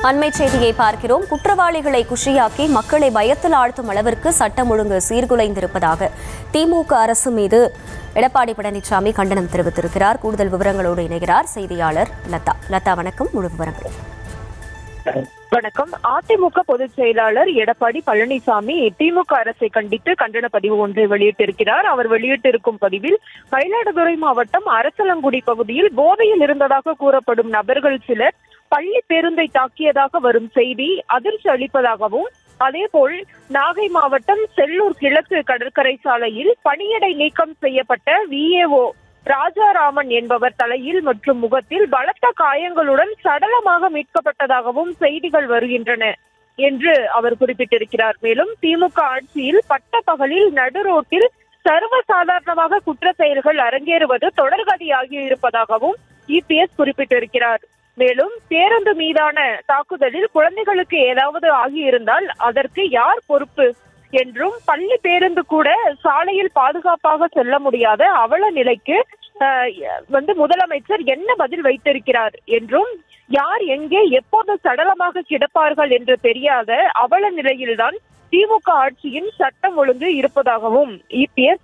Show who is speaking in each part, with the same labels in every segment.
Speaker 1: அண்மை செய்தியை பார்க்கிறோம். குற்றவாளிகளை குஷியாக்கி மக்களை பயத்தில் ஆழ்த்தும் அளவிற்கு சட்டம் ஒழுங்கு சீர்குலைந்திருப்பதாக திமுக அரசு மீது எடப்பாடி பழனிசாமி கண்டனம் தெரிவித்திருக்கிறார். கூடுதல் விவரங்களோடு இணைகிறார் செய்தியாளர் லதா. லதா, வணக்கம். முழு விவரங்கள்.
Speaker 2: வணக்கம். அதிமுக பொதுச் செயலாளர் எடப்பாடி பழனிசாமி திமுக அரசை கண்டித்து கண்டன பதிவு ஒன்றை வெளியிட்டிருக்கிறார். அவர் வெளியிட்டிருக்கும் பதிவில், மயிலாடுதுறை மாவட்டம் அரசலங்குடி பகுதியில் போதையில் இருந்ததாக கூறப்படும் நபர்கள் சிலர் பள்ளி பேருந்தை தாக்கியதாக வரும் செய்தி அதிர்ச்சி அளிப்பதாகவும், அதேபோல் நாகை மாவட்டம் செல்லூர் கிழக்கு கடற்கரை சாலையில் பணியிடை நீக்கம் செய்யப்பட்ட VAO ராஜாராமன் என்பவர் தலையில் மற்றும் முகத்தில் பலத்த காயங்களுடன் சடலமாக மீட்கப்பட்டதாகவும் செய்திகள் வருகின்றன என்று அவர் குறிப்பிட்டிருக்கிறார். மேலும் திமுக ஆட்சியில் பட்ட பகலில் நடுரோட்டில் சர்வசாதாரணமாக குற்ற செயல்கள் அரங்கேறுவது தொடர்கதையாகி இருப்பதாகவும் EPS குறிப்பிட்டிருக்கிறார். மேலும் பேருந்து மீதான தாக்குதலில் குழந்தைகளுக்கு ஏதாவது ஆகியிருந்தால் அதற்கு யார் பொறுப்பு என்றும், பள்ளி பேருந்து கூட சாலையில் பாதுகாப்பாக செல்ல முடியாத அவல நிலைக்கு முதலமைச்சர் என்ன பதில் வைத்திருக்கிறார் என்றும், யார் எங்கே எப்போது சடலமாக கிடப்பார்கள் என்று தெரியாத அவல நிலையில்தான் திமுக ஆட்சியின் சட்டம் ஒழுங்கு இருப்பதாகவும் EPS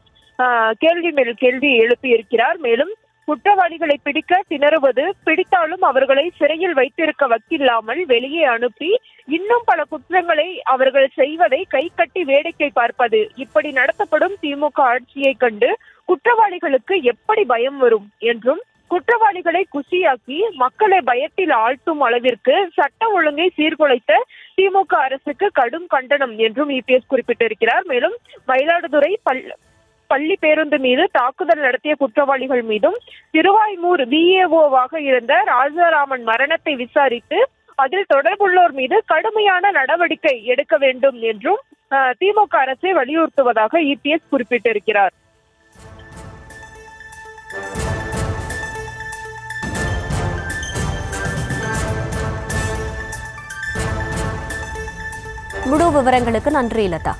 Speaker 2: கேள்வி மேல் கேள்வி எழுப்பியிருக்கிறார். மேலும் குற்றவாளிகளை பிடிக்க திணறுவது, பிடித்தாலும் அவர்களை சிறையில் வைத்திருக்க வக்கில்லாமல் வெளியே அனுப்பி இன்னும் பல குற்றங்களை அவர்கள் செய்வதை கை கட்டி வேடிக்கை பார்ப்பது, இப்படி நடத்தப்படும் திமுக ஆட்சியை கண்டு குற்றவாளிகளுக்கு எப்படி பயம் வரும் என்றும், குற்றவாளிகளை குஷியாக்கி மக்களை பயத்தில் ஆழ்த்தும் அளவிற்கு சட்ட ஒழுங்கை சீர்குலைத்த திமுக அரசுக்கு கடும் கண்டனம் என்றும் EPS குறிப்பிட்டிருக்கிறார். மேலும் மயிலாடுதுறை பள்ளி பேருந்து மீது தாக்குதல் நடத்திய குற்றவாளிகள் மீதும், திருவாய்மூர் VAO-வாக இருந்த ராஜாராமன் மரணத்தை விசாரித்து அதில் தொடர்புள்ளோர் மீது கடுமையான நடவடிக்கை எடுக்க வேண்டும் என்றும் திமுக அரசை வலியுறுத்துவதாக EPS குறிப்பிட்டிருக்கிறார்.
Speaker 1: முழு விவரங்களுக்கு நன்றி லதா.